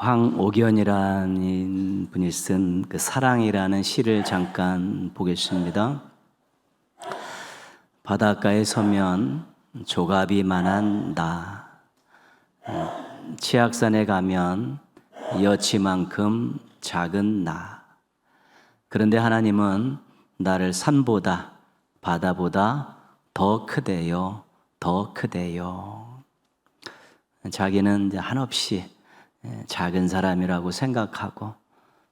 황옥연이라는 분이 쓴 그 사랑이라는 시를 잠깐 보겠습니다. 바닷가에 서면 조갑이만한 나, 치악산에 가면 여치만큼 작은 나. 그런데 하나님은 나를 산보다 바다보다 더 크대요, 더 크대요. 자기는 이제 한없이 작은 사람이라고 생각하고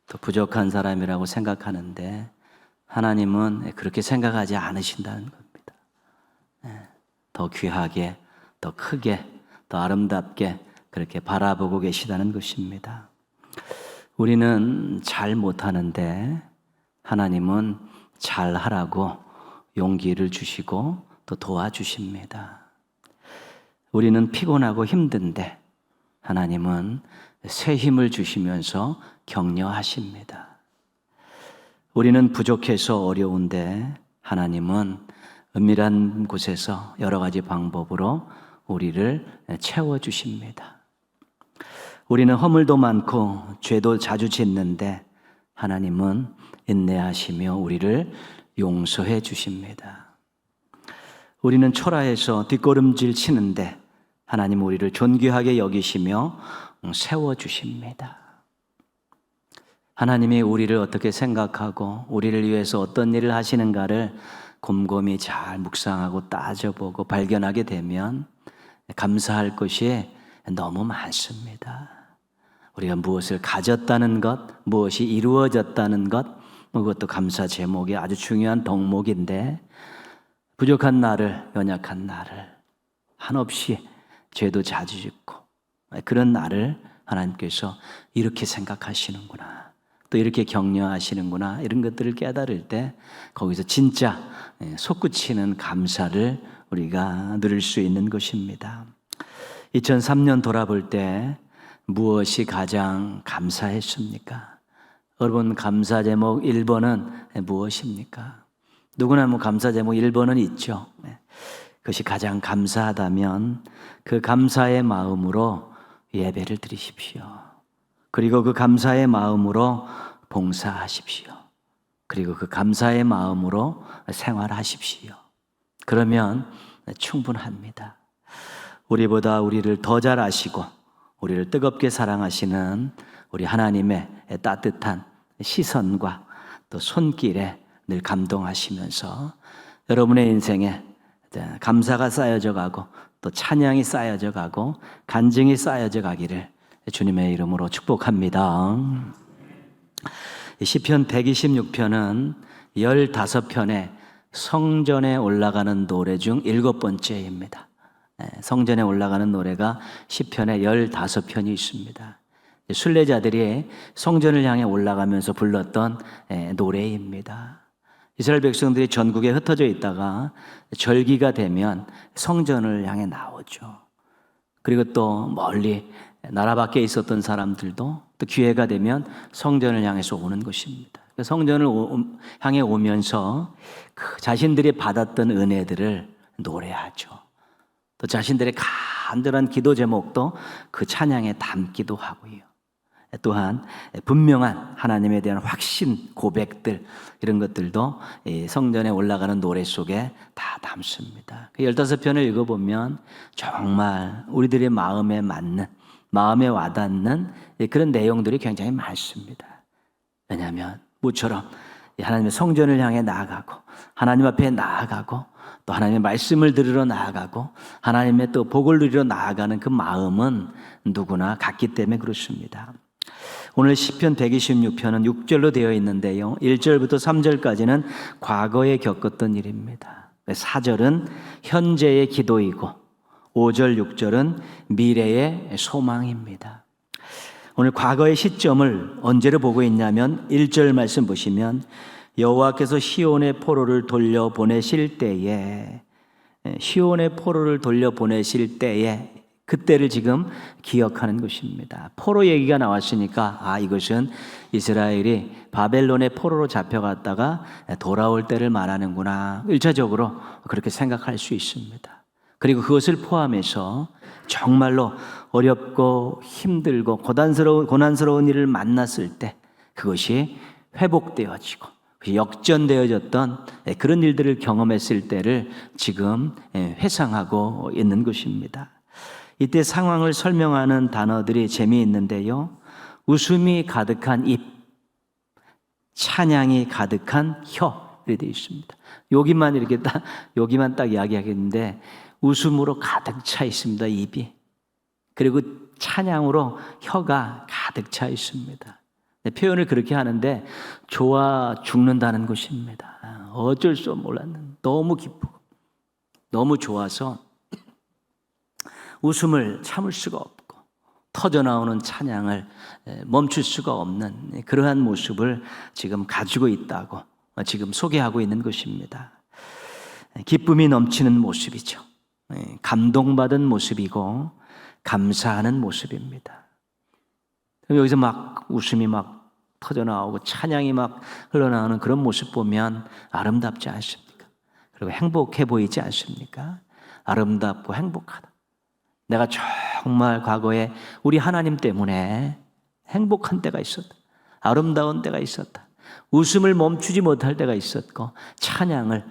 또 부족한 사람이라고 생각하는데 하나님은 그렇게 생각하지 않으신다는 겁니다. 더 귀하게, 더 크게, 더 아름답게 그렇게 바라보고 계시다는 것입니다. 우리는 잘 못하는데 하나님은 잘하라고 용기를 주시고 또 도와주십니다. 우리는 피곤하고 힘든데 하나님은 새 힘을 주시면서 격려하십니다. 우리는 부족해서 어려운데 하나님은 은밀한 곳에서 여러 가지 방법으로 우리를 채워주십니다. 우리는 허물도 많고 죄도 자주 짓는데 하나님은 인내하시며 우리를 용서해 주십니다. 우리는 초라해서 뒷걸음질 치는데 하나님 우리를 존귀하게 여기시며 세워주십니다. 하나님이 우리를 어떻게 생각하고 우리를 위해서 어떤 일을 하시는가를 곰곰이 잘 묵상하고 따져보고 발견하게 되면 감사할 것이 너무 많습니다. 우리가 무엇을 가졌다는 것, 무엇이 이루어졌다는 것, 그것도 감사 제목이 아주 중요한 덕목인데 부족한 나를, 연약한 나를 한없이 죄도 자주 짓고 그런 나를 하나님께서 이렇게 생각하시는구나, 또 이렇게 격려하시는구나, 이런 것들을 깨달을 때 거기서 진짜 솟구치는 감사를 우리가 누릴 수 있는 것입니다. 2003년 돌아볼 때 무엇이 가장 감사했습니까? 여러분, 감사 제목 1번은 무엇입니까? 누구나 감사 제목 1번은 있죠. 그것이 가장 감사하다면 그 감사의 마음으로 예배를 드리십시오. 그리고 그 감사의 마음으로 봉사하십시오. 그리고 그 감사의 마음으로 생활하십시오. 그러면 충분합니다. 우리보다 우리를 더 잘 아시고 우리를 뜨겁게 사랑하시는 우리 하나님의 따뜻한 시선과 또 손길에 늘 감동하시면서 여러분의 인생에 감사가 쌓여져 가고 또 찬양이 쌓여져 가고 간증이 쌓여져 가기를 주님의 이름으로 축복합니다. 시편 126편은 15편의 성전에 올라가는 노래 중 7번째입니다. 성전에 올라가는 노래가 시편에 15편이 있습니다. 순례자들이 성전을 향해 올라가면서 불렀던 노래입니다. 이스라엘 백성들이 전국에 흩어져 있다가 절기가 되면 성전을 향해 나오죠. 그리고 또 멀리 나라 밖에 있었던 사람들도 또 기회가 되면 성전을 향해서 오는 것입니다. 성전을 향해 오면서 그 자신들이 받았던 은혜들을 노래하죠. 또 자신들의 간절한 기도 제목도 그 찬양에 담기도 하고요. 또한 분명한 하나님에 대한 확신 고백들, 이런 것들도 성전에 올라가는 노래 속에 다 담습니다. 15편을 읽어보면 정말 우리들의 마음에 맞는, 마음에 와닿는 그런 내용들이 굉장히 많습니다. 왜냐하면 모처럼 하나님의 성전을 향해 나아가고 하나님 앞에 나아가고 또 하나님의 말씀을 들으러 나아가고 하나님의 또 복을 누리러 나아가는 그 마음은 누구나 같기 때문에 그렇습니다. 오늘 시편 126편은 6절로 되어 있는데요, 1절부터 3절까지는 과거에 겪었던 일입니다. 4절은 현재의 기도이고 5절, 6절은 미래의 소망입니다. 오늘 과거의 시점을 언제로 보고 있냐면 1절 말씀 보시면 여호와께서 시온의 포로를 돌려보내실 때에, 시온의 포로를 돌려보내실 때에, 그때를 지금 기억하는 것입니다. 포로 얘기가 나왔으니까 이것은 이스라엘이 바벨론의 포로로 잡혀갔다가 돌아올 때를 말하는구나, 1차적으로 그렇게 생각할 수 있습니다. 그리고 그것을 포함해서 정말로 어렵고 힘들고 고난스러운 일을 만났을 때 그것이 회복되어지고 역전되어졌던 그런 일들을 경험했을 때를 지금 회상하고 있는 것입니다. 이때 상황을 설명하는 단어들이 재미있는데요. 웃음이 가득한 입, 찬양이 가득한 혀 이렇게 되어 있습니다. 여기만 딱 이야기하겠는데 웃음으로 가득 차 있습니다. 입이. 그리고 찬양으로 혀가 가득 차 있습니다. 표현을 그렇게 하는데 좋아 죽는다는 것입니다. 어쩔 수 몰랐는 너무 기쁘고 너무 좋아서 웃음을 참을 수가 없고 터져나오는 찬양을 멈출 수가 없는 그러한 모습을 지금 가지고 있다고 지금 소개하고 있는 것입니다. 기쁨이 넘치는 모습이죠. 감동받은 모습이고 감사하는 모습입니다. 여기서 막 웃음이 막 터져나오고 찬양이 막 흘러나오는 그런 모습 보면 아름답지 않습니까? 그리고 행복해 보이지 않습니까? 아름답고 행복하다. 내가 정말 과거에 우리 하나님 때문에 행복한 때가 있었다. 아름다운 때가 있었다. 웃음을 멈추지 못할 때가 있었고 찬양을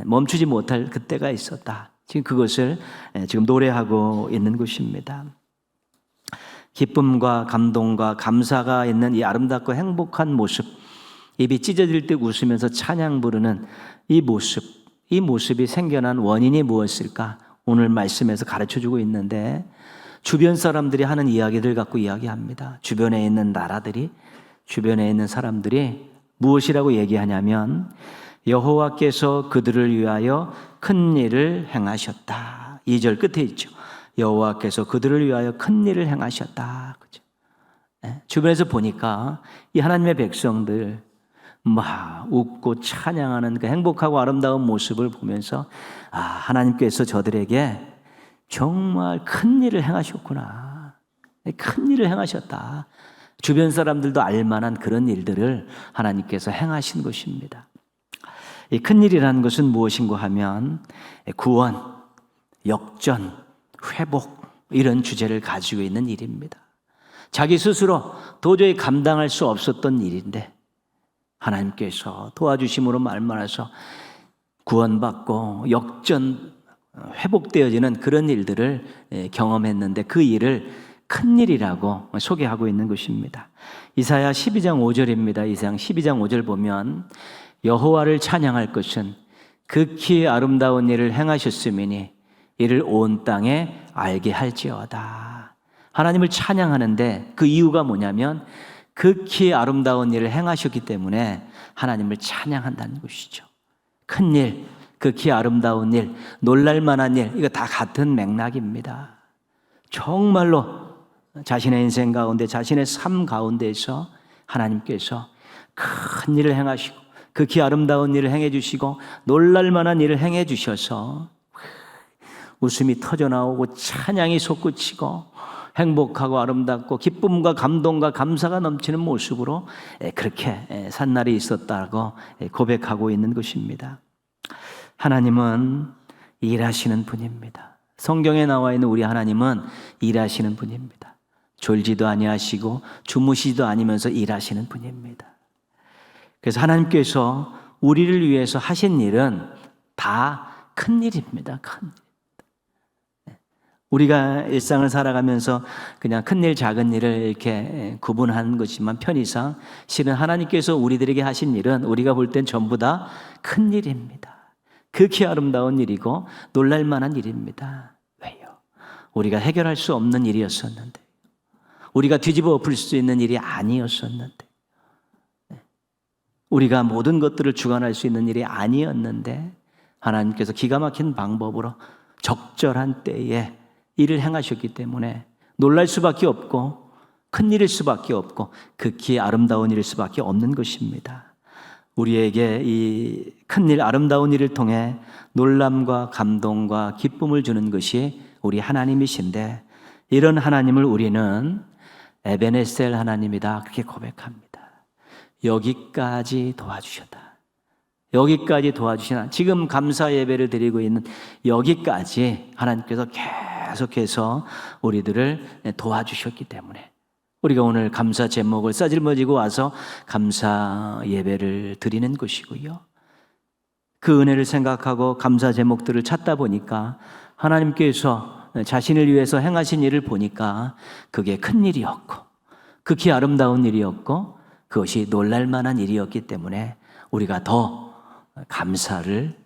멈추지 못할 그때가 있었다. 지금 그것을 지금 노래하고 있는 것입니다. 기쁨과 감동과 감사가 있는 이 아름답고 행복한 모습, 입이 찢어질 때 웃으면서 찬양 부르는 이 모습이 생겨난 원인이 무엇일까? 오늘 말씀에서 가르쳐주고 있는데 주변 사람들이 하는 이야기들 갖고 이야기합니다. 주변에 있는 나라들이, 주변에 있는 사람들이 무엇이라고 얘기하냐면 여호와께서 그들을 위하여 큰 일을 행하셨다. 2절 끝에 있죠. 여호와께서 그들을 위하여 큰 일을 행하셨다. 그죠? 주변에서 보니까 이 하나님의 백성들 막 웃고 찬양하는 그 행복하고 아름다운 모습을 보면서 하나님께서 저들에게 정말 큰 일을 행하셨구나. 큰 일을 행하셨다. 주변 사람들도 알만한 그런 일들을 하나님께서 행하신 것입니다. 이 큰 일이라는 것은 무엇인가 하면 구원, 역전, 회복 이런 주제를 가지고 있는 일입니다. 자기 스스로 도저히 감당할 수 없었던 일인데 하나님께서 도와주심으로 말미암아서 구원받고 역전, 회복되어지는 그런 일들을 경험했는데 그 일을 큰 일이라고 소개하고 있는 것입니다. 이사야 12장 5절입니다. 이사야 12장 5절 보면 여호와를 찬양할 것은 극히 아름다운 일을 행하셨음이니 이를 온 땅에 알게 할지어다. 하나님을 찬양하는데 그 이유가 뭐냐면 극히 아름다운 일을 행하셨기 때문에 하나님을 찬양한다는 것이죠. 큰 일, 극히 아름다운 일, 놀랄만한 일, 이거 다 같은 맥락입니다. 정말로 자신의 인생 가운데, 자신의 삶 가운데에서 하나님께서 큰 일을 행하시고 극히 아름다운 일을 행해 주시고 놀랄만한 일을 행해 주셔서 웃음이 터져나오고 찬양이 솟구치고 행복하고 아름답고 기쁨과 감동과 감사가 넘치는 모습으로 그렇게 산 날이 있었다고 고백하고 있는 것입니다. 하나님은 일하시는 분입니다. 성경에 나와 있는 우리 하나님은 일하시는 분입니다. 졸지도 아니하시고 주무시지도 않으면서 일하시는 분입니다. 그래서 하나님께서 우리를 위해서 하신 일은 다 큰 일입니다. 큰 일. 우리가 일상을 살아가면서 그냥 큰 일, 작은 일을 이렇게 구분하는 것이지만 편의상 실은 하나님께서 우리들에게 하신 일은 우리가 볼 땐 전부 다 큰 일입니다. 극히 아름다운 일이고 놀랄만한 일입니다. 왜요? 우리가 해결할 수 없는 일이었었는데, 우리가 뒤집어 엎을 수 있는 일이 아니었었는데, 우리가 모든 것들을 주관할 수 있는 일이 아니었는데 하나님께서 기가 막힌 방법으로 적절한 때에 일을 행하셨기 때문에 놀랄 수밖에 없고 큰 일일 수밖에 없고 극히 아름다운 일일 수밖에 없는 것입니다. 우리에게 이 큰일, 아름다운 일을 통해 놀람과 감동과 기쁨을 주는 것이 우리 하나님이신데 이런 하나님을 우리는 에베네셀 하나님이다 그렇게 고백합니다. 여기까지 도와주셨다. 여기까지 도와주시나 지금 감사 예배를 드리고 있는 여기까지 하나님께서 계속해서 우리들을 도와주셨기 때문에 우리가 오늘 감사 제목을 싸질머지고 와서 감사 예배를 드리는 것이고요. 그 은혜를 생각하고 감사 제목들을 찾다 보니까 하나님께서 자신을 위해서 행하신 일을 보니까 그게 큰 일이었고 극히 아름다운 일이었고 그것이 놀랄 만한 일이었기 때문에 우리가 더 감사를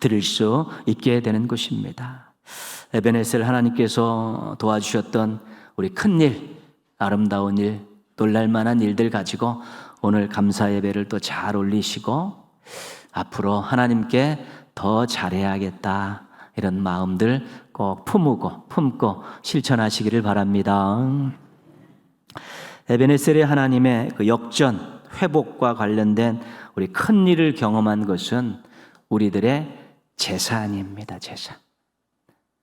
드릴 수 있게 되는 것입니다. 에베네셀 하나님께서 도와주셨던 우리 큰 일, 아름다운 일, 놀랄 만한 일들 가지고 오늘 감사 예배를 또 잘 올리시고 앞으로 하나님께 더 잘해야겠다 이런 마음들 꼭 품고 실천하시기를 바랍니다. 에베네셀의 하나님의 그 역전, 회복과 관련된 우리 큰 일을 경험한 것은 우리들의 재산입니다. 재산.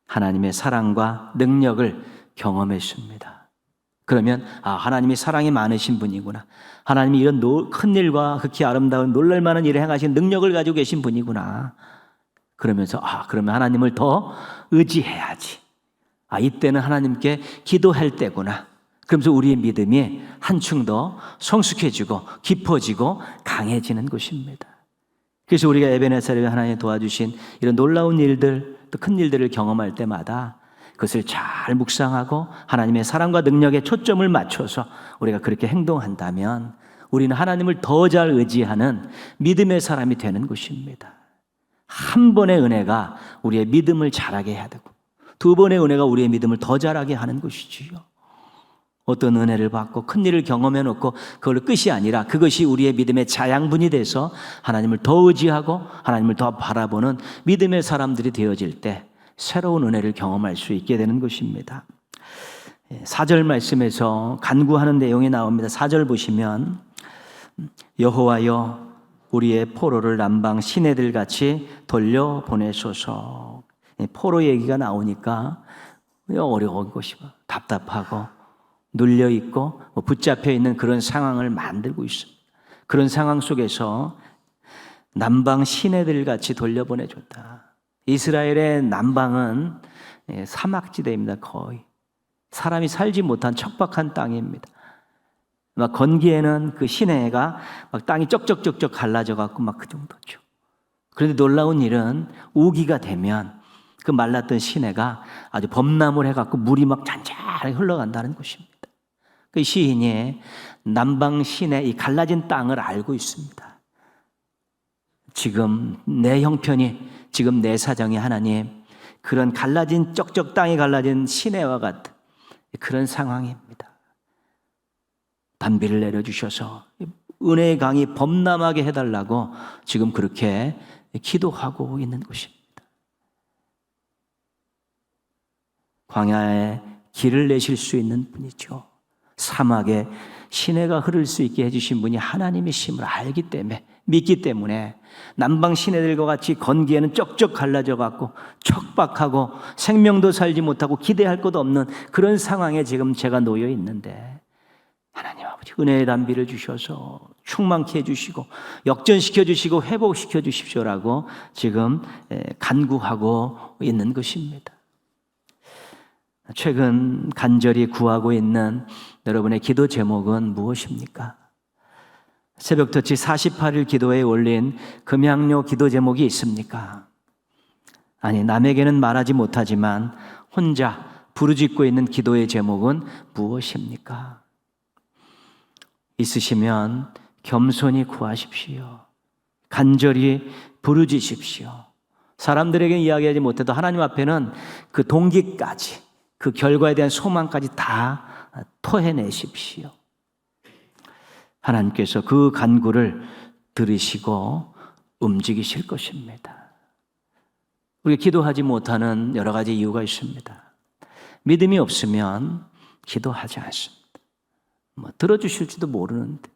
하나님의 사랑과 능력을 경험했습니다. 그러면 하나님이 사랑이 많으신 분이구나. 하나님이 이런 큰 일과 극히 아름다운 놀랄 만한 일을 행하신 능력을 가지고 계신 분이구나. 그러면서 그러면 하나님을 더 의지해야지. 이때는 하나님께 기도할 때구나. 그러면서 우리의 믿음이 한층 더 성숙해지고 깊어지고 강해지는 것입니다. 그래서 우리가 에베네셀의 하나님 도와주신 이런 놀라운 일들, 또 큰 일들을 경험할 때마다 그것을 잘 묵상하고 하나님의 사랑과 능력에 초점을 맞춰서 우리가 그렇게 행동한다면 우리는 하나님을 더 잘 의지하는 믿음의 사람이 되는 것입니다. 한 번의 은혜가 우리의 믿음을 자라게 해야 되고 두 번의 은혜가 우리의 믿음을 더 자라게 하는 것이지요. 어떤 은혜를 받고 큰 일을 경험해 놓고 그걸로 끝이 아니라 그것이 우리의 믿음의 자양분이 돼서 하나님을 더 의지하고 하나님을 더 바라보는 믿음의 사람들이 되어질 때 새로운 은혜를 경험할 수 있게 되는 것입니다. 4절 말씀에서 간구하는 내용이 나옵니다. 4절 보시면 여호와여 우리의 포로를 남방 시내들 같이 돌려보내소서. 포로 얘기가 나오니까 어려운 것이 답답하고 눌려있고 붙잡혀 있는 그런 상황을 만들고 있습니다. 그런 상황 속에서 남방 시내들 같이 돌려보내줬다. 이스라엘의 남방은 사막지대입니다. 거의 사람이 살지 못한 척박한 땅입니다. 막 건기에는 그 시내가 막 땅이 쩍쩍쩍쩍 갈라져 갖고 막 그 정도죠. 그런데 놀라운 일은 우기가 되면 그 말랐던 시내가 아주 범람을 해갖고 물이 막 잔잔하게 흘러간다는 것입니다. 그 시인이 남방 시내 이 갈라진 땅을 알고 있습니다. 지금 내 형편이, 지금 내 사정이 하나님 그런 갈라진 땅이 갈라진 시내와 같은 그런 상황입니다. 단비를 내려주셔서 은혜의 강이 범람하게 해달라고 지금 그렇게 기도하고 있는 것입니다. 광야에 길을 내실 수 있는 분이죠. 사막에 시내가 흐를 수 있게 해주신 분이 하나님이심을 알기 때문에, 믿기 때문에 남방 시내들과 같이 건기에는 쩍쩍 갈라져 갖고 척박하고 생명도 살지 못하고 기대할 것도 없는 그런 상황에 지금 제가 놓여 있는데 하나님 아버지 은혜의 단비를 주셔서 충만케 해주시고 역전시켜 주시고 회복시켜 주십시오라고 지금 간구하고 있는 것입니다. 최근 간절히 구하고 있는 여러분의 기도 제목은 무엇입니까? 새벽터치 48일 기도에 올린 금양료 기도 제목이 있습니까? 아니, 남에게는 말하지 못하지만 혼자 부르짖고 있는 기도의 제목은 무엇입니까? 있으시면 겸손히 구하십시오. 간절히 부르짖으십시오. 사람들에게 이야기하지 못해도 하나님 앞에는 그 동기까지, 그 결과에 대한 소망까지 다 토해내십시오. 하나님께서 그 간구를 들으시고 움직이실 것입니다. 우리가 기도하지 못하는 여러 가지 이유가 있습니다. 믿음이 없으면 기도하지 않습니다. 들어주실지도 모르는데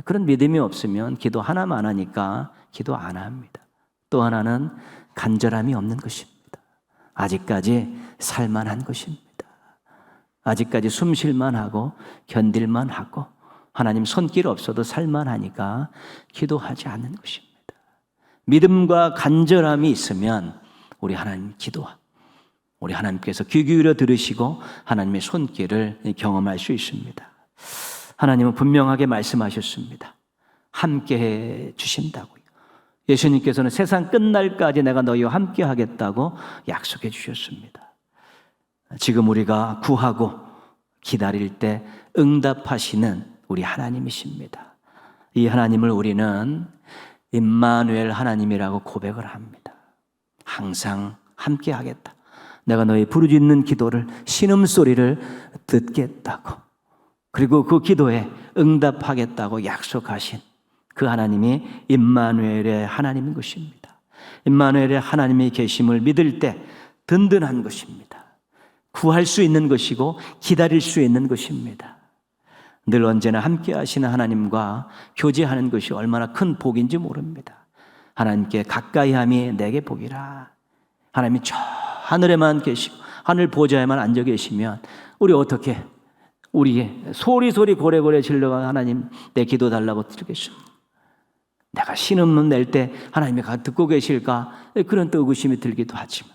그런 믿음이 없으면 기도 하나만 하니까 기도 안 합니다. 또 하나는 간절함이 없는 것입니다. 아직까지 살만한 것입니다. 아직까지 숨쉴만 하고 견딜만 하고 하나님 손길 없어도 살만하니까 기도하지 않는 것입니다. 믿음과 간절함이 있으면 우리 하나님 우리 하나님께서 귀 기울여 들으시고 하나님의 손길을 경험할 수 있습니다. 하나님은 분명하게 말씀하셨습니다. 함께해 주신다고요. 예수님께서는 세상 끝날까지 내가 너희와 함께 하겠다고 약속해 주셨습니다. 지금 우리가 구하고 기다릴 때 응답하시는 우리 하나님이십니다. 이 하나님을 우리는 임마누엘 하나님이라고 고백을 합니다. 항상 함께 하겠다. 내가 너희 부르짖는 기도를, 신음소리를 듣겠다고, 그리고 그 기도에 응답하겠다고 약속하신 그 하나님이 임마누엘의 하나님인 것입니다. 임마누엘의 하나님이 계심을 믿을 때 든든한 것입니다. 구할 수 있는 것이고 기다릴 수 있는 것입니다. 늘 언제나 함께 하시는 하나님과 교제하는 것이 얼마나 큰 복인지 모릅니다. 하나님께 가까이 함이 내게 복이라. 하나님이 저 하늘에만 계시고 하늘 보좌에만 앉아 계시면 우리 어떻게 우리 소리소리 고래고래 질러가 하나님 내 기도 달라고 들겠습니까? 내가 신음을 낼 때 하나님이 듣고 계실까? 그런 또 의구심이 들기도 하지만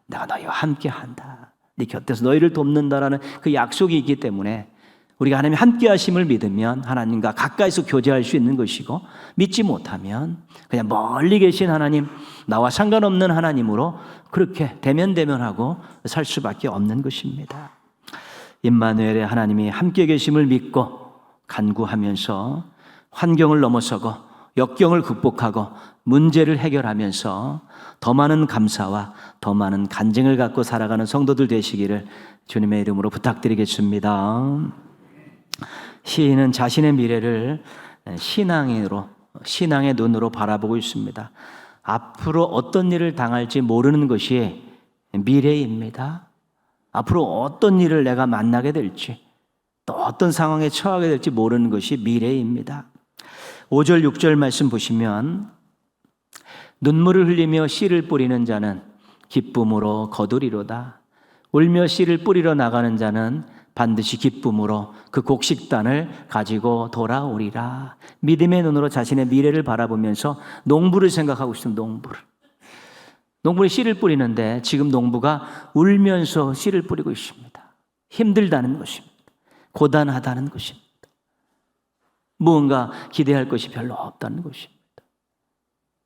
내가 너희와 함께 한다, 네 곁에서 너희를 돕는다라는 그 약속이 있기 때문에 우리가 하나님이 함께 하심을 믿으면 하나님과 가까이서 교제할 수 있는 것이고, 믿지 못하면 그냥 멀리 계신 하나님, 나와 상관없는 하나님으로 그렇게 대면대면하고 살 수밖에 없는 것입니다. 임마누엘의 하나님이 함께 계심을 믿고 간구하면서 환경을 넘어서고 역경을 극복하고 문제를 해결하면서 더 많은 감사와 더 많은 간증을 갖고 살아가는 성도들 되시기를 주님의 이름으로 부탁드리겠습니다. 시인은 자신의 미래를 신앙의 눈으로 바라보고 있습니다. 앞으로 어떤 일을 당할지 모르는 것이 미래입니다. 앞으로 어떤 일을 내가 만나게 될지, 또 어떤 상황에 처하게 될지 모르는 것이 미래입니다. 5절 6절 말씀 보시면, 눈물을 흘리며 씨를 뿌리는 자는 기쁨으로 거두리로다. 울며 씨를 뿌리러 나가는 자는 반드시 기쁨으로 그 곡식단을 가지고 돌아오리라. 믿음의 눈으로 자신의 미래를 바라보면서 농부를 생각하고 있습니다. 농부는 씨를 뿌리는데 지금 농부가 울면서 씨를 뿌리고 있습니다. 힘들다는 것입니다. 고단하다는 것입니다. 무언가 기대할 것이 별로 없다는 것입니다.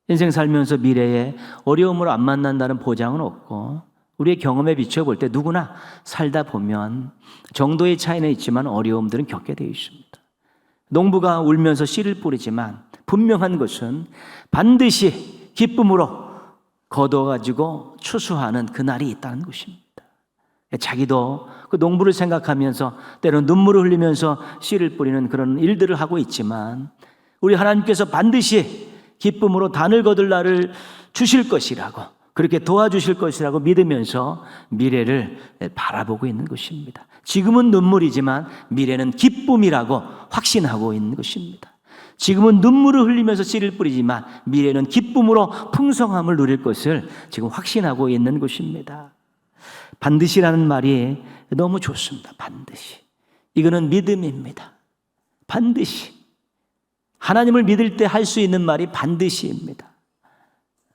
인생 살면서 미래에 어려움을 안 만난다는 보장은 없고, 우리의 경험에 비춰볼 때 누구나 살다 보면 정도의 차이는 있지만 어려움들은 겪게 되어 있습니다. 농부가 울면서 씨를 뿌리지만 분명한 것은 반드시 기쁨으로 거둬가지고 추수하는 그날이 있다는 것입니다. 자기도 그 농부를 생각하면서 때로는 눈물을 흘리면서 씨를 뿌리는 그런 일들을 하고 있지만, 우리 하나님께서 반드시 기쁨으로 단을 거둘 날을 주실 것이라고, 그렇게 도와주실 것이라고 믿으면서 미래를 바라보고 있는 것입니다. 지금은 눈물이지만 미래는 기쁨이라고 확신하고 있는 것입니다. 지금은 눈물을 흘리면서 씨를 뿌리지만 미래는 기쁨으로 풍성함을 누릴 것을 지금 확신하고 있는 것입니다. 반드시라는 말이 너무 좋습니다. 반드시. 이거는 믿음입니다. 반드시. 하나님을 믿을 때 할 수 있는 말이 반드시입니다.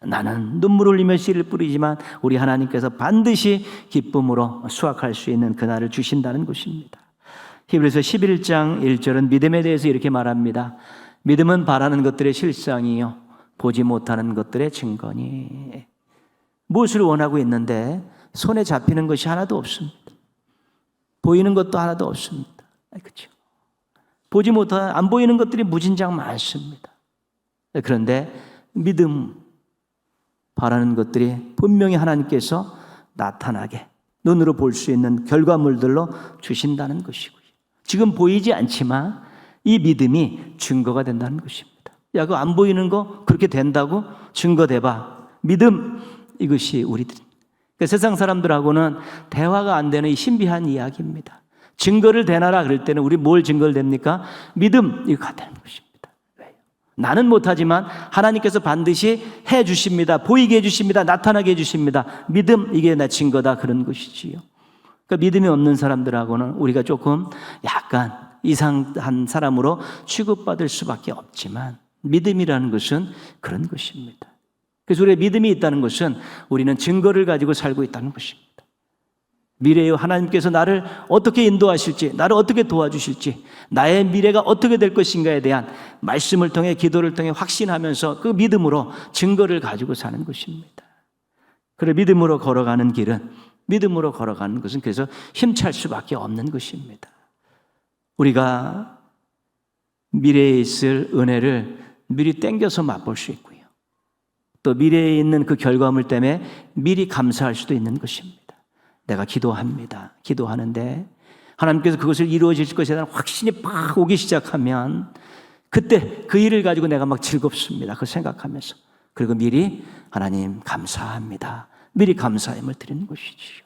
나는 눈물을 흘리며 씨를 뿌리지만 우리 하나님께서 반드시 기쁨으로 수확할 수 있는 그날을 주신다는 것입니다. 히브리서 11장 1절은 믿음에 대해서 이렇게 말합니다. 믿음은 바라는 것들의 실상이요 보지 못하는 것들의 증거니. 무엇을 원하고 있는데 손에 잡히는 것이 하나도 없습니다. 보이는 것도 하나도 없습니다. 그렇죠? 보지 못한, 안 보이는 것들이 무진장 많습니다. 그런데 믿음, 바라는 것들이 분명히 하나님께서 나타나게 눈으로 볼 수 있는 결과물들로 주신다는 것이고요. 지금 보이지 않지만 이 믿음이 증거가 된다는 것입니다. 야, 그거 안 보이는 거 그렇게 된다고? 증거 대봐. 믿음, 이것이 우리들. 그러니까 세상 사람들하고는 대화가 안 되는 이 신비한 이야기입니다. 증거를 대놔라 그럴 때는 우리 뭘 증거를 댑니까? 믿음, 이거 같다는 것입니다. 왜요? 나는 못하지만 하나님께서 반드시 해 주십니다. 보이게 해 주십니다. 나타나게 해 주십니다. 믿음, 이게 나 증거다, 그런 것이지요. 그러니까 믿음이 없는 사람들하고는 우리가 조금 약간 이상한 사람으로 취급받을 수밖에 없지만, 믿음이라는 것은 그런 것입니다. 그래서 우리의 믿음이 있다는 것은 우리는 증거를 가지고 살고 있다는 것입니다. 미래의 하나님께서 나를 어떻게 인도하실지, 나를 어떻게 도와주실지, 나의 미래가 어떻게 될 것인가에 대한 말씀을 통해, 기도를 통해 확신하면서 그 믿음으로 증거를 가지고 사는 것입니다. 그래, 믿음으로 걸어가는 길은, 믿음으로 걸어가는 것은 그래서 힘찰 수밖에 없는 것입니다. 우리가 미래에 있을 은혜를 미리 땡겨서 맛볼 수 있고요, 또 미래에 있는 그 결과물 때문에 미리 감사할 수도 있는 것입니다. 내가 기도합니다. 기도하는데 하나님께서 그것을 이루어질 것에 대한 확신이 팍 오기 시작하면 그때 그 일을 가지고 내가 막 즐겁습니다. 그걸 생각하면서. 그리고 미리 하나님 감사합니다. 미리 감사함을 드리는 것이지요.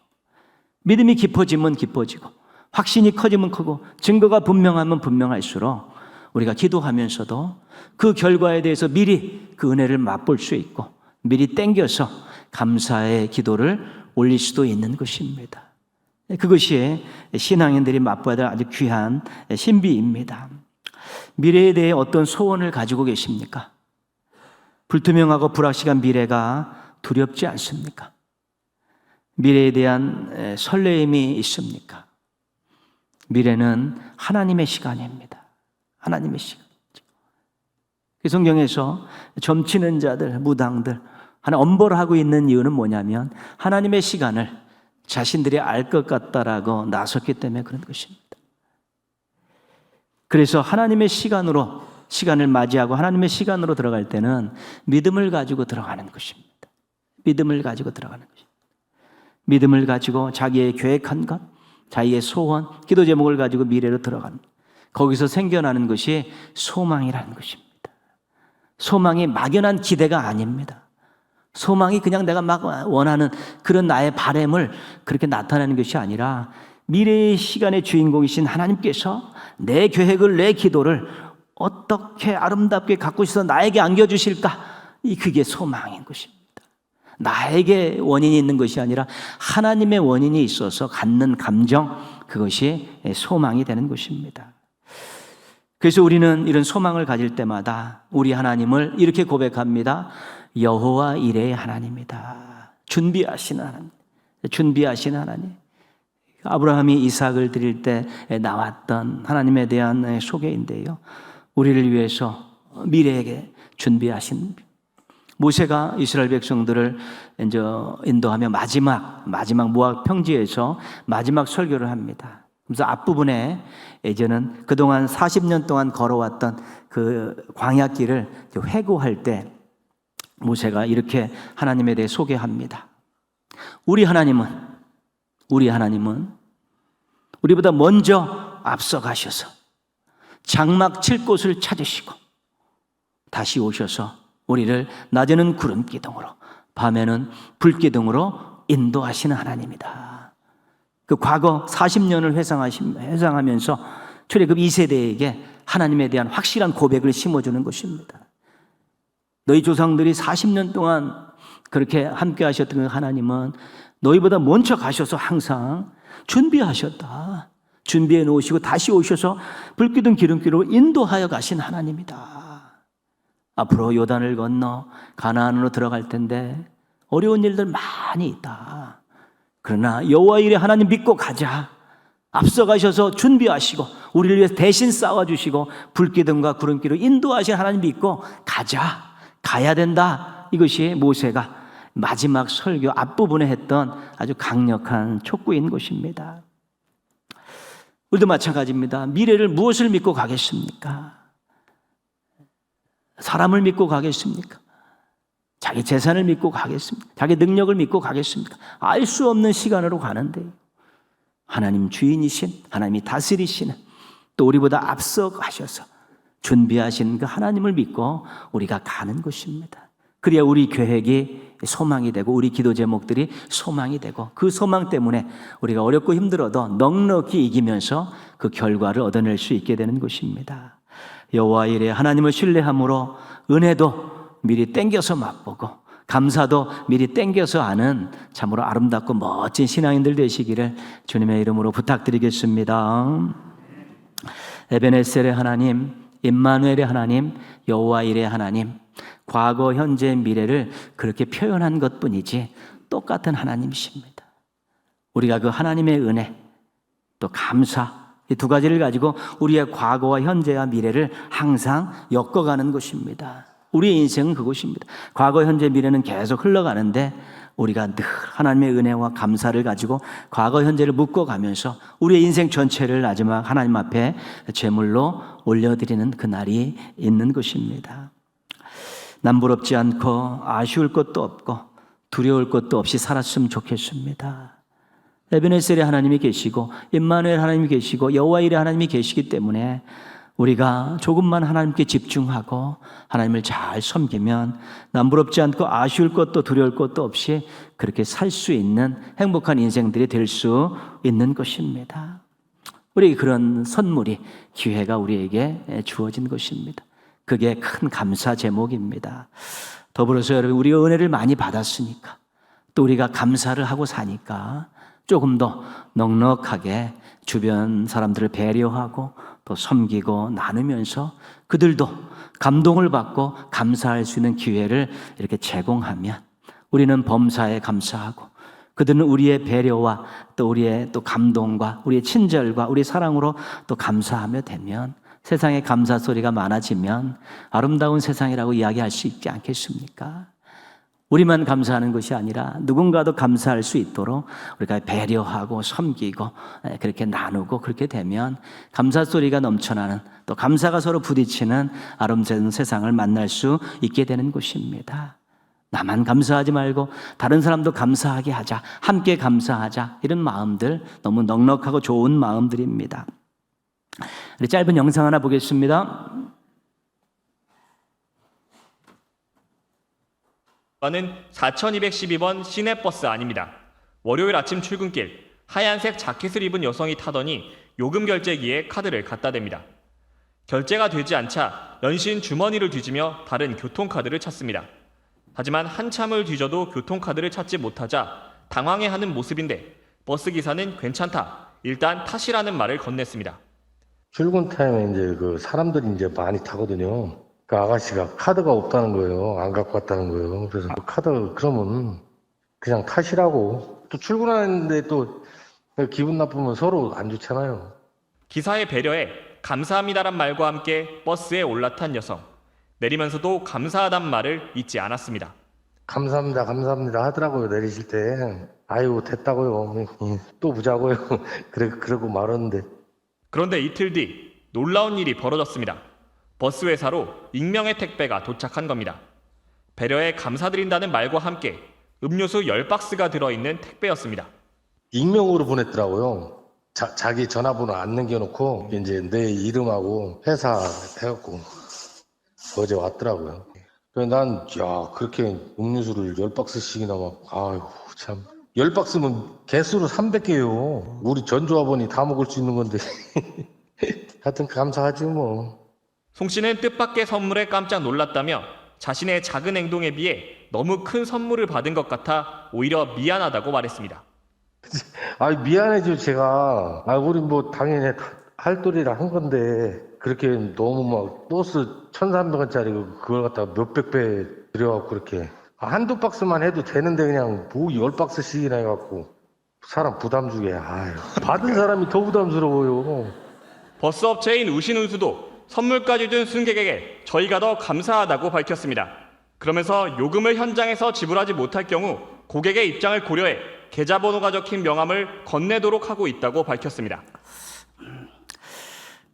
믿음이 깊어지면 깊어지고, 확신이 커지면 크고, 증거가 분명하면 분명할수록 우리가 기도하면서도 그 결과에 대해서 미리 그 은혜를 맛볼 수 있고, 미리 땡겨서 감사의 기도를 올릴 수도 있는 것입니다. 그것이 신앙인들이 맛봐야 될 아주 귀한 신비입니다. 미래에 대해 어떤 소원을 가지고 계십니까? 불투명하고 불확실한 미래가 두렵지 않습니까? 미래에 대한 설레임이 있습니까? 미래는 하나님의 시간입니다. 하나님의 시간. 그 성경에서 점치는 자들, 무당들 하나 엄벌하고 있는 이유는 뭐냐면 하나님의 시간을 자신들이 알 것 같다라고 나섰기 때문에 그런 것입니다. 그래서 하나님의 시간으로, 시간을 맞이하고 하나님의 시간으로 들어갈 때는 믿음을 가지고 들어가는 것입니다. 믿음을 가지고 들어가는 것입니다. 믿음을 가지고 자기의 계획한 것, 자기의 소원, 기도 제목을 가지고 미래로 들어가는, 거기서 생겨나는 것이 소망이라는 것입니다. 소망이 막연한 기대가 아닙니다. 소망이 그냥 내가 막 원하는 그런 나의 바람을 그렇게 나타내는 것이 아니라 미래의 시간의 주인공이신 하나님께서 내 계획을, 내 기도를 어떻게 아름답게 갖고 있어서 나에게 안겨주실까? 그게 소망인 것입니다. 나에게 원인이 있는 것이 아니라 하나님의 원인이 있어서 갖는 감정, 그것이 소망이 되는 것입니다. 그래서 우리는 이런 소망을 가질 때마다 우리 하나님을 이렇게 고백합니다. 여호와 이레의 하나님이다. 준비하시는 하나님. 준비하시는 하나님. 아브라함이 이삭을 드릴 때 나왔던 하나님에 대한 소개인데요, 우리를 위해서 미래에게 준비하신, 모세가 이스라엘 백성들을 이제 인도하며 마지막 모압 평지에서 마지막 설교를 합니다. 그래서 앞부분에 이제는 그동안 40년 동안 걸어왔던 그 광야길을 회고할 때 모세가 이렇게 하나님에 대해 소개합니다. 우리 하나님은 우리보다 먼저 앞서가셔서 장막 칠 곳을 찾으시고 다시 오셔서 우리를 낮에는 구름 기둥으로, 밤에는 불 기둥으로 인도하시는 하나님이다. 그 과거 40년을 회상하면서 출애굽 2세대에게 하나님에 대한 확실한 고백을 심어주는 것입니다. 너희 조상들이 40년 동안 그렇게 함께 하셨던 그 하나님은 너희보다 먼저 가셔서 항상 준비하셨다. 준비해 놓으시고 다시 오셔서 불기둥 기름기로 인도하여 가신 하나님이다. 앞으로 요단을 건너 가나안으로 들어갈 텐데 어려운 일들 많이 있다. 그러나 여호와 이레 하나님 믿고 가자. 앞서가셔서 준비하시고 우리를 위해서 대신 싸워주시고 불기둥과 구름기로 인도하신 하나님 믿고 가자. 가야 된다. 이것이 모세가 마지막 설교 앞부분에 했던 아주 강력한 촉구인 것입니다. 우리도 마찬가지입니다. 미래를 무엇을 믿고 가겠습니까? 사람을 믿고 가겠습니까? 자기 재산을 믿고 가겠습니까? 자기 능력을 믿고 가겠습니까? 알 수 없는 시간으로 가는데 하나님 주인이신, 하나님이 다스리시는, 또 우리보다 앞서 가셔서 준비하신 그 하나님을 믿고 우리가 가는 것입니다. 그래야 우리 계획이 소망이 되고 우리 기도 제목들이 소망이 되고 그 소망 때문에 우리가 어렵고 힘들어도 넉넉히 이기면서 그 결과를 얻어낼 수 있게 되는 것입니다. 여호와 이레 하나님을 신뢰함으로 은혜도 미리 땡겨서 맛보고 감사도 미리 땡겨서 아는 참으로 아름답고 멋진 신앙인들 되시기를 주님의 이름으로 부탁드리겠습니다. 에베네셀의 하나님, 임마누엘의 하나님, 여호와 이레 하나님, 과거, 현재, 미래를 그렇게 표현한 것뿐이지 똑같은 하나님이십니다. 우리가 그 하나님의 은혜, 또 감사, 이 두 가지를 가지고 우리의 과거와 현재와 미래를 항상 엮어가는 것입니다. 우리의 인생은 그것입니다. 과거, 현재, 미래는 계속 흘러가는데 우리가 늘 하나님의 은혜와 감사를 가지고 과거, 현재를 묶어가면서 우리의 인생 전체를 마지막 하나님 앞에 제물로 올려드리는 그날이 있는 것입니다. 남부럽지 않고 아쉬울 것도 없고 두려울 것도 없이 살았으면 좋겠습니다. 에베네셀의 하나님이 계시고 임마누엘 하나님이 계시고 여호와 일의 하나님이 계시기 때문에 우리가 조금만 하나님께 집중하고 하나님을 잘 섬기면 남부럽지 않고 아쉬울 것도 두려울 것도 없이 그렇게 살 수 있는 행복한 인생들이 될 수 있는 것입니다. 우리 그런 선물이, 기회가 우리에게 주어진 것입니다. 그게 큰 감사 제목입니다. 더불어서 여러분, 우리가 은혜를 많이 받았으니까, 또 우리가 감사를 하고 사니까 조금 더 넉넉하게 주변 사람들을 배려하고 또 섬기고 나누면서 그들도 감동을 받고 감사할 수 있는 기회를 이렇게 제공하면 우리는 범사에 감사하고 그들은 우리의 배려와 또 우리의 또 감동과 우리의 친절과 우리의 사랑으로 또 감사하며 되면 세상에 감사 소리가 많아지면 아름다운 세상이라고 이야기할 수 있지 않겠습니까? 우리만 감사하는 것이 아니라 누군가도 감사할 수 있도록 우리가 배려하고 섬기고 그렇게 나누고 그렇게 되면 감사 소리가 넘쳐나는, 또 감사가 서로 부딪히는 아름다운 세상을 만날 수 있게 되는 것입니다. 나만 감사하지 말고 다른 사람도 감사하게 하자, 함께 감사하자, 이런 마음들 너무 넉넉하고 좋은 마음들입니다. 우리 짧은 영상 하나 보겠습니다. 는 4212번 시내버스 아닙니다. 월요일 아침 출근길, 하얀색 자켓을 입은 여성이 타더니 요금 결제기에 카드를 갖다 댑니다. 결제가 되지 않자 연신 주머니를 뒤지며 다른 교통카드를 찾습니다. 하지만 한참을 뒤져도 교통카드를 찾지 못하자 당황해하는 모습인데 버스기사는 괜찮다, 일단 타시라는 말을 건넸습니다. 출근 타임에 이제 그 사람들이 이제 많이 타거든요. 그 아가씨가 카드가 없다는 거예요. 안 갖고 왔다는 거예요. 그래서 그 카드 그러면 그냥 타시라고. 또 출근하는데 또 기분 나쁘면 서로 안 좋잖아요. 기사의 배려에 감사합니다란 말과 함께 버스에 올라탄 여성. 내리면서도 감사하단 말을 잊지 않았습니다. 감사합니다, 감사합니다 하더라고요. 내리실 때. 아유, 됐다고요. 또 보자고요. 그러고 말았는데. 그런데 이틀 뒤 놀라운 일이 벌어졌습니다. 버스 회사로 익명의 택배가 도착한 겁니다. 배려에 감사드린다는 말과 함께 음료수 10박스가 들어있는 택배였습니다. 익명으로 보냈더라고요. 자기 전화번호 안 남겨놓고 이제 내 이름하고 회사 해갖고 어제 왔더라고요. 그래서 난 그렇게 음료수를 10박스씩이나 막 아유 참 10박스면 개수로 300개요. 우리 전조합원이 다 먹을 수 있는 건데 하여튼 감사하지 뭐. 송 씨는 뜻밖의 선물에 깜짝 놀랐다며 자신의 작은 행동에 비해 너무 큰 선물을 받은 것 같아 오히려 미안하다고 말했습니다. 아 미안해죠 제가. 우리 뭐 당연히 할 도리라 한 건데 그렇게 너무 막 버스 1,300원짜리 그걸 갖다가 몇백 배 들여갖고 그렇게 한두 박스만 해도 되는데 그냥 뭐 10박스씩이나 해갖고 사람 부담 주게. 아유 받은 사람이 더 부담스러워요. 버스업체인 우신운수도 선물까지 준 승객에게 저희가 더 감사하다고 밝혔습니다. 그러면서 요금을 현장에서 지불하지 못할 경우 고객의 입장을 고려해 계좌번호가 적힌 명함을 건네도록 하고 있다고 밝혔습니다.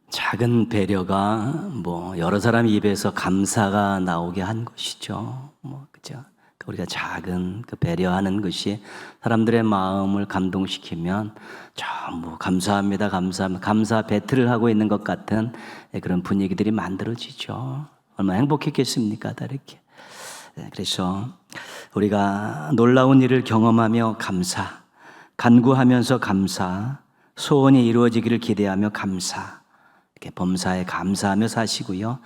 작은 배려가 뭐 여러 사람 입에서 감사가 나오게 한 것이죠. 그죠? 우리가 작은 그 배려하는 것이 사람들의 마음을 감동시키면 전부 감사합니다, 감사합니다, 감사 배틀을 하고 있는 것 같은 그런 분위기들이 만들어지죠. 얼마나 행복했겠습니까, 다 이렇게. 그래서 우리가 놀라운 일을 경험하며 감사, 간구하면서 감사, 소원이 이루어지기를 기대하며 감사, 이렇게 범사에 감사하며 사시고요.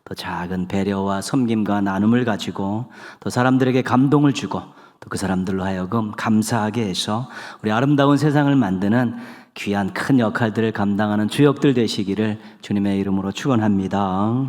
또 작은 배려와 섬김과 나눔을 가지고 또 사람들에게 감동을 주고 또 그 사람들로 하여금 감사하게 해서 우리 아름다운 세상을 만드는 귀한 큰 역할들을 감당하는 주역들 되시기를 주님의 이름으로 축원합니다.